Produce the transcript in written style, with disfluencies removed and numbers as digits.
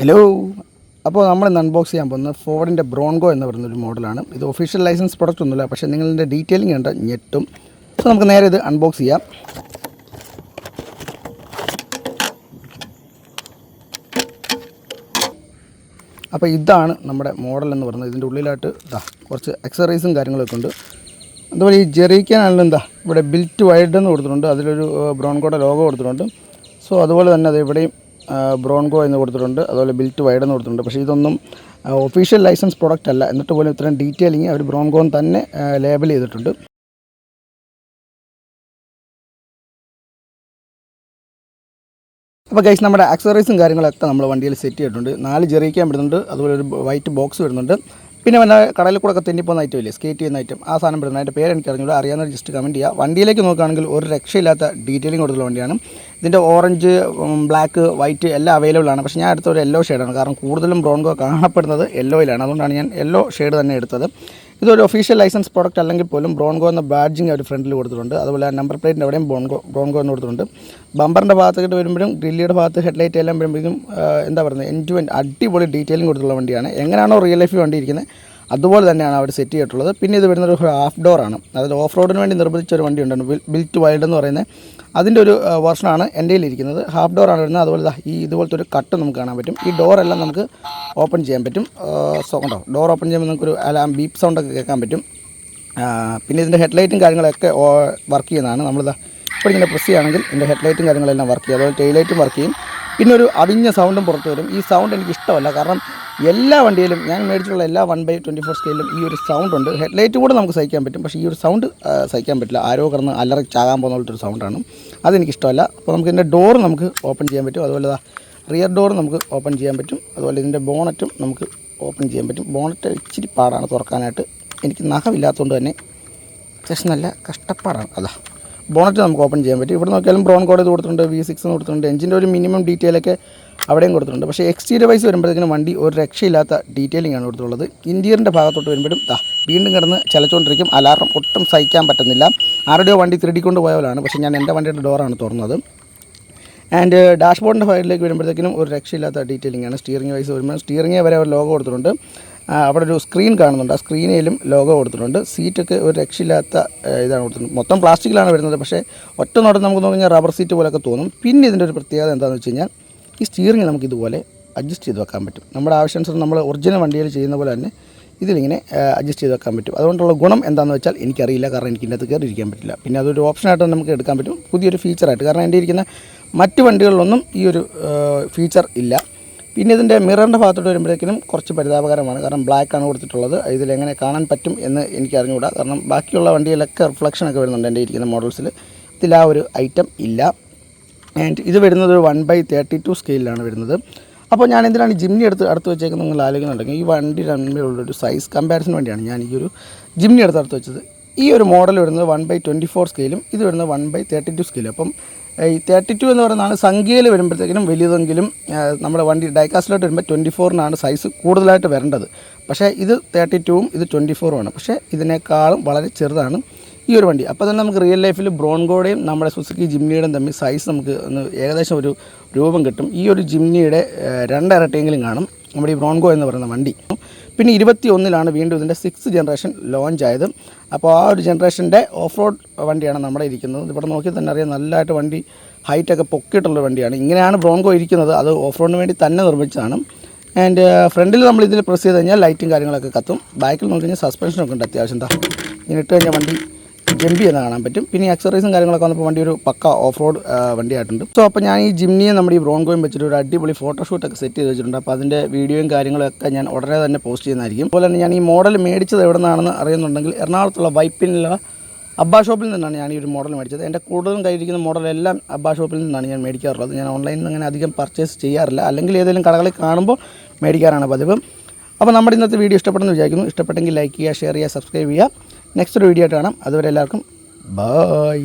Hello. അപ്പോൾ നമ്മൾ ഇന്ന് അൺബോക്സ് ചെയ്യാൻ പോകുന്നത് ഫോർഡിൻ്റെ ബ്രോൺകോ എന്ന് പറയുന്നൊരു മോഡലാണ്. ഇത് ഒഫീഷ്യൽ ലൈസൻസ് പ്രൊഡക്റ്റ് ഒന്നുമില്ല, പക്ഷേ നിങ്ങളുടെ ഡീറ്റെയിലിംഗ് കണ്ട ഞെട്ടും. സോ നമുക്ക് നേരെ ഇത് അൺബോക്സ് ചെയ്യാം. അപ്പോൾ ഇതാണ് നമ്മുടെ മോഡൽ എന്ന് പറയുന്നത്. ഇതിൻ്റെ ഉള്ളിലായിട്ട് കുറച്ച് അക്സറീസും കാര്യങ്ങളൊക്കെ ഉണ്ട്. അതുപോലെ ഈ ജെറിക്കാനാണെങ്കിലും ഇവിടെ ബിൽറ്റ് വൈഡ് എന്ന് കൊടുത്തിട്ടുണ്ട്. അതിലൊരു ബ്രോൺകോയുടെ ലോഗോ കൊടുത്തിട്ടുണ്ട്. സോ അതുപോലെ തന്നെ അത് ഇവിടെയും ബ്രോൺകോ എന്ന് കൊടുത്തിട്ടുണ്ട്. അതുപോലെ ബിൽറ്റ് വൈഡ് എന്ന് കൊടുത്തിട്ടുണ്ട്. പക്ഷേ ഇതൊന്നും ഒഫീഷ്യൽ ലൈസൻസ് പ്രൊഡക്റ്റ് അല്ല. എന്നിട്ട് പോലും ഇത്രയും ഡീറ്റെയിലിങ് അവർ ബ്രോൺകോ തന്നെ ലേബൽ ചെയ്തിട്ടുണ്ട്. അപ്പോൾ ഗൈസ്, നമ്മുടെ ആക്സസറീസും കാര്യങ്ങളൊക്കെ നമ്മൾ വണ്ടിയിൽ സെറ്റ് ചെയ്തിട്ടുണ്ട്. 4 ജെറിക്കാൻ വരുന്നുണ്ട്. അതുപോലെ ഒരു വൈറ്റ് ബോക്സ് വരുന്നുണ്ട്. പിന്നെ വല്ല കടലിൽ കൂടെ ഒക്കെ തെന്നിപ്പോകുന്ന ഐറ്റം ഇല്ലേ, സ്കേറ്റ് ചെയ്യുന്ന ഐറ്റം, ആ സാധനം വരുന്നത്. അതിൻ്റെ പേര് എനിക്ക് അറിഞ്ഞില്ല, അറിയാവുന്ന ജസ്റ്റ് കമൻറ്റ് ചെയ്യുക. വണ്ടിയിലേക്ക് നോക്കുകയാണെങ്കിൽ ഒരു രക്ഷയില്ലാത്ത ഡീറ്റെയിലിംഗ് കൊടുത്തുള്ള വണ്ടിയാണ്. ഇതിൻ്റെ ഓറഞ്ച്, ബ്ലാക്ക്, വൈറ്റ് എല്ലാം അവൈലബിൾ ആണ്. പക്ഷേ ഞാൻ എടുത്ത ഒരു യെല്ലോ ഷെയ്ഡാണ്. കാരണം കൂടുതലും ബ്രോൺകോ കാണപ്പെടുന്നത് യെല്ലോയിലാണ്. അതുകൊണ്ടാണ് ഞാൻ യെല്ലോ ഷെയ്ഡ് തന്നെ എടുത്തത്. ഇതൊരു ഒഫീഷ്യൽ ലൈസൻസ് പ്രോഡക്റ്റ് അല്ലെങ്കിൽ പോലും ബ്രോൺകോ എന്ന ബാഡ്ജിങ് അവർ ഫ്രണ്ടിൽ കൊടുത്തിട്ടുണ്ട്. അതുപോലെ നമ്പർ പ്ലേറ്റിൻ്റെ അവിടെയും ബ്രോൺകോ എന്ന് കൊടുത്തിട്ടുണ്ട്. ബമ്പറിൻ്റെ ഭാഗത്തേക്ക് വരുമ്പോഴും ഗ്രില്ലിയുടെ ഭാഗത്ത് ഹെഡ്ലൈറ്റ് എല്ലാം വരുമ്പോഴേക്കും എന്താ പറയുന്നത്, എൻഡ് ടു എൻഡ് അടിപൊളി ഡീറ്റെയിലിംഗ് കൊടുത്തുള്ള വണ്ടിയാണ്. എങ്ങനെയാണോ റിയൽ ലൈഫിൽ വണ്ടി ഇരിക്കുന്നത് അതുപോലെ തന്നെയാണ് അവർ സെറ്റ് ചെയ്തിട്ടുള്ളത്. പിന്നെ ഇത് വരുന്നൊരു ഹാഫ് ഡോറാണ്. അതായത് ഓഫ് റോഡിന് വേണ്ടി നിർബന്ധിച്ച ഒരു വണ്ടി ഉണ്ടായിരുന്നു, ബിൽറ്റ് വൈൽഡ് എന്ന് പറയുന്നത്. അതിൻ്റെ ഒരു വെർഷനാണ് എൻ്റെ കയ്യിലിരിക്കുന്നത്. ഹാഫ് ഡോറാണ് വരുന്നത്. അതുപോലെ ഇതുപോലത്തെ ഒരു കട്ട് നമുക്ക് കാണാൻ പറ്റും. ഈ ഡോറെല്ലാം നമുക്ക് ഓപ്പൺ ചെയ്യാൻ പറ്റും. കണ്ടോ, ഡോർ ഓപ്പൺ ചെയ്യുമ്പോൾ നമുക്കൊരു അലാം ബീപ്പ് സൗണ്ടൊക്കെ കേൾക്കാൻ പറ്റും. പിന്നെ ഇതിൻ്റെ ഹെഡ്ലൈറ്റും കാര്യങ്ങളൊക്കെ വർക്ക് ചെയ്യുന്നതാണ്. നമ്മളിതാ ഇപ്പോൾ ഇങ്ങനെ പ്രസ് ചെയ്യുകയാണെങ്കിൽ ഇതിൻ്റെ ഹെഡ്ലൈറ്റും കാര്യങ്ങളെല്ലാം വർക്ക് ചെയ്യും. അതുപോലെ ടെയിലൈറ്റും വർക്ക് ചെയ്യും. പിന്നെ ഒരു അവിഞ്ഞ സൗണ്ടും പുറത്ത് വരും. ഈ സൗണ്ട് എനിക്ക് ഇഷ്ടമല്ല. കാരണം എല്ലാ വണ്ടിയിലും ഞാൻ മേടിച്ചിട്ടുള്ള എല്ലാ 1/24 സ്കെയിലും ഈ ഒരു സൗണ്ട് ഉണ്ട്. ഹെഡ്ലൈറ്റ് കൂടെ നമുക്ക് സഹിക്കാൻ പറ്റും, പക്ഷേ ഈ ഒരു സൗണ്ട് സഹിക്കാൻ പറ്റില്ല. ആരോ കിടന്ന് അലറി ചാകാൻ പോകുന്ന പോലത്തെ ഒരു സൗണ്ടാണ്. അതെനിക്കിഷ്ടമല്ല. അപ്പോൾ നമുക്ക് ഇതിൻ്റെ ഡോർ നമുക്ക് ഓപ്പൺ ചെയ്യാൻ പറ്റും. അതുപോലെ റിയർ ഡോർ നമുക്ക് ഓപ്പൺ ചെയ്യാൻ പറ്റും. അതുപോലെ ഇതിൻ്റെ ബോണറ്റും നമുക്ക് ഓപ്പൺ ചെയ്യാൻ പറ്റും. ബോണറ്റ് ഇച്ചിരി പാടാണ് തുറക്കാനായിട്ട്. എനിക്ക് നഖമില്ലാത്തതുകൊണ്ട് തന്നെ അത്യാവശ്യം നല്ല കഷ്ടപ്പാടാണ്. ബോണറ്റ് നമുക്ക് ഓപ്പൺ ചെയ്യാൻ പറ്റും. ഇവിടെ നോക്കിയാലും ബ്രോൺകോ ഇത് കൊടുത്തിട്ടുണ്ട്, V6 എന്ന് കൊടുത്തിട്ടുണ്ട്. എഞ്ചിൻ്റെ ഒരു മിനിമം ഡീറ്റെയിലൊക്കെ അവിടെയും കൊടുത്തിട്ടുണ്ട്. പക്ഷേ എക്സ്റ്റീരിയർ വൈസ് വരുമ്പോഴത്തേക്കും വണ്ടി ഒരു രക്ഷയില്ലാത്ത ഡീറ്റെയിലിംഗ് ആണ് കൊടുത്തുള്ളത്. ഇൻറ്റീരിയറിൻ്റെ ഭാഗത്തോട്ട് വരുമ്പോഴും വീണ്ടും കിടന്ന് ചലച്ചുകൊണ്ടിരിക്കും. അലാറം ഒട്ടും സഹിക്കാൻ പറ്റുന്നില്ല. ആരുടെയോ വണ്ടി തിരടിക്കൊണ്ട് പോയവരാണ്. പക്ഷേ ഞാൻ എൻ്റെ വണ്ടിയുടെ ഡോറാണ് തുറന്നത്. ആൻഡ് ഡാഷ്ബോർഡിൻ്റെ സൈഡിലേക്ക് വരുമ്പോഴത്തേക്കും ഒരു രക്ഷയില്ലാത്ത ഡീറ്റെയിലിംഗ് ആണ്. സ്റ്റിയറിംഗ് വൈസ് വരുമ്പോൾ സ്റ്റിയറിംഗ് വരെ ഒരു ലോഗോ കൊടുത്തിട്ടുണ്ട്. അവിടെ ഒരു സ്ക്രീൻ കാണുന്നുണ്ട്. ആ സ്ക്രീനിലും ലോഗോ കൊടുത്തിട്ടുണ്ട്. സീറ്റൊക്കെ ഒരു രക്ഷയില്ലാത്ത ഇതാണ് കൊടുത്തിട്ടുണ്ട്. മൊത്തം പ്ലാസ്റ്റിക്കിലാണ് വരുന്നത്. പക്ഷേ ഒറ്റ നോട്ടം നമുക്ക് നോക്കിക്കഴിഞ്ഞാൽ റബ്ബർ സീറ്റ് പോലെയൊക്കെ തോന്നും. പിന്നെ ഇതിൻ്റെ ഒരു പ്രത്യേകത എന്താണെന്ന് വെച്ച് കഴിഞ്ഞാൽ ഈ സ്റ്റിയറിംഗ് നമുക്ക് ഇതുപോലെ അഡ്ജസ്റ്റ് ചെയ്ത് വെക്കാൻ പറ്റും. നമ്മുടെ ആവശ്യാനുസരണം നമ്മൾ ഒറിജിനൽ വണ്ടിയിൽ ചെയ്യുന്ന പോലെ തന്നെ ഇതിലിങ്ങനെ അഡ്ജസ്റ്റ് ചെയ്ത് വെക്കാൻ പറ്റും. അതുകൊണ്ടുള്ള ഗുണം എന്താണെന്ന് വെച്ചാൽ എനിക്കറിയില്ല. കാരണം എനിക്ക് ഇതിനകത്ത് കയറിയിരിക്കാൻ പറ്റില്ല. പിന്നെ അതൊരു ഓപ്ഷനായിട്ട് നമുക്ക് എടുക്കാൻ പറ്റും, പുതിയൊരു ഫീച്ചറായിട്ട്. കാരണം എൻ്റെ ഇരിക്കുന്ന മറ്റ് വണ്ടികളിലൊന്നും ഈ ഒരു ഫീച്ചർ ഇല്ല. പിന്നെ ഇതിൻ്റെ മിററിൻ്റെ ഭാഗത്തോട്ട് വരുമ്പോഴേക്കും കുറച്ച് പരിതാപകരമാണ്. കാരണം ബ്ലാക്കാണ് കൊടുത്തിട്ടുള്ളത്. ഇതിലെങ്ങനെ കാണാൻ പറ്റും എന്ന് എനിക്ക് അറിഞ്ഞുകൂടാ. കാരണം ബാക്കിയുള്ള വണ്ടിയിലൊക്കെ റിഫ്ലക്ഷനൊക്കെ വരുന്നുണ്ട് എൻ്റെ ഇരിക്കുന്ന മോഡൽസിൽ. ഇതിൽ ആ ഒരു ഐറ്റം ഇല്ല. ആൻഡ് ഇത് വരുന്നത് ഒരു 1/32 സ്കെയിലാണ് വരുന്നത്. അപ്പോൾ ഞാൻ എന്തിനാണ് ജിംനി അടുത്ത് വെച്ചേക്കുന്നത് നിങ്ങൾ ആലോചിക്കുന്നുണ്ടെങ്കിൽ ഈ വണ്ടി തമ്മിലുള്ളൊരു സൈസ് കമ്പാരിസൺ വേണ്ടിയാണ് ഞാൻ ഈ ഒരു ജിംനി അടുത്ത് വെച്ചത്. ഈ ഒരു മോഡൽ വരുന്നത് 1/24 സ്കെയിലും ഇത് വരുന്നത് 1/32 സ്കെയിലും. അപ്പം ഈ 32 എന്ന് പറയുന്നതാണ് സംഖ്യയിൽ വരുമ്പോഴത്തേക്കിനും വലുതെങ്കിലും നമ്മുടെ വണ്ടി ഡൈകാസ്റ്റിലോട്ട് വരുമ്പോൾ 24-നാണ് സൈസ് കൂടുതലായിട്ട് വരേണ്ടത്. പക്ഷേ ഇത് 32-ഉം ഇത് 24-ഉമാണ്. പക്ഷേ ഇതിനേക്കാളും വളരെ ചെറുതാണ് ഈ ഒരു വണ്ടി. അപ്പോൾ തന്നെ നമുക്ക് റിയൽ ലൈഫിൽ ബ്രോൺകോയുടെയും നമ്മുടെ സുസുക്കി ജിംനിയുടെയും തമ്മിൽ സൈസ് നമുക്ക് ഏകദേശം ഒരു രൂപം കിട്ടും. ഈ ഒരു ജിംനിയുടെ 2 ഇരട്ടിയെങ്കിലും കാണും നമ്മുടെ ഈ ബ്രോൺകോ എന്ന് പറയുന്ന വണ്ടി. പിന്നെ 21-ലാണ് വീണ്ടും ഇതിൻ്റെ 6th ജനറേഷൻ ലോഞ്ച് ആയത്. അപ്പോൾ ആ ഒരു ജനറേഷൻ്റെ ഓഫ് റോഡ് വണ്ടിയാണ് നമ്മുടെ ഇരിക്കുന്നത്. ഇവിടെ നോക്കി തന്നെ അറിയാം, നല്ലതായിട്ട് വണ്ടി ഹൈറ്റൊക്കെ പൊക്കിയിട്ടുള്ള വണ്ടിയാണ്. ഇങ്ങനെയാണ് ബ്രോൺകോ ഇരിക്കുന്നത്. അത് ഓഫ് റോഡിന് വേണ്ടി തന്നെ നിർമ്മിച്ചതാണ്. ആൻഡ് ഫ്രണ്ടിൽ നമ്മൾ ഇതിൽ പ്രസ് ചെയ്ത് കഴിഞ്ഞാൽ ലൈറ്റും കാര്യങ്ങളൊക്കെ കത്തും. ബാക്കിൽ നോക്കി കഴിഞ്ഞാൽ സസ്പെൻഷനൊക്കെ ഉണ്ട് അത്യാവശ്യം. ഇങ്ങനെ ഇട്ട് കഴിഞ്ഞാൽ വണ്ടി ജമ്പി എന്ന് കാണാൻ പറ്റും. പിന്നെ ഈ അക്സറീസും കാര്യങ്ങളൊക്കെ വന്നപ്പോൾ വണ്ടി ഒരു പക്ക ഓഫ് റോഡ് വണ്ടിയായിട്ടുണ്ട്. സോ അപ്പോൾ ഞാൻ ഈ ജിംനിയും നമ്മുടെ ഈ ബ്രോൺകോയും വെച്ചിട്ട് ഒരു അടിപൊളി ഫോട്ടോഷൂട്ടൊക്കെ സെറ്റ് ചെയ്ത് വെച്ചിട്ടുണ്ട്. അപ്പോൾ അതിൻ്റെ വീഡിയോയും കാര്യങ്ങളൊക്കെ ഞാൻ ഉടനെ തന്നെ പോസ്റ്റ് ചെയ്യുന്നതായിരിക്കും. അതുപോലെ തന്നെ ഞാൻ ഈ മോഡൽ മേടിച്ചത് എവിടെ നിന്നാണെന്ന് അറിയുന്നുണ്ടെങ്കിൽ എറണാകുളത്തുള്ള വൈപ്പിനുള്ള അബ്ബാ ഷോപ്പിൽ നിന്നാണ് ഞാൻ ഈ ഒരു മോഡൽ മേടിച്ചത്. എൻ്റെ കൂടുതലും കയ്യിരിക്കുന്ന മോഡലെല്ലാം അബ്ബാ ഷോപ്പിൽ നിന്നാണ് ഞാൻ മേടിക്കാറുള്ളത്. ഞാൻ ഓൺലൈനിൽ നിന്ന് അങ്ങനെ അധികം പർച്ചേസ് ചെയ്യാറില്ല. അല്ലെങ്കിൽ ഏതെങ്കിലും കടകളിൽ കാണുമ്പോൾ മേടിക്കാറാണ് പതിവ്. അപ്പോൾ നമ്മുടെ ഇന്നത്തെ വീഡിയോ ഇഷ്ടപ്പെടുന്നു വിചാരിക്കുന്നു. ഇഷ്ടപ്പെട്ടെങ്കിൽ ലൈക്ക് ചെയ്യുക, ഷെയർ ചെയ്യുക, സബ്സ്ക്രൈബ് ചെയ്യുക. നെക്സ്റ്റ് ഒരു വീഡിയോ ആയിട്ട് കാണാം. അതുവരെ എല്ലാവർക്കും ബൈ.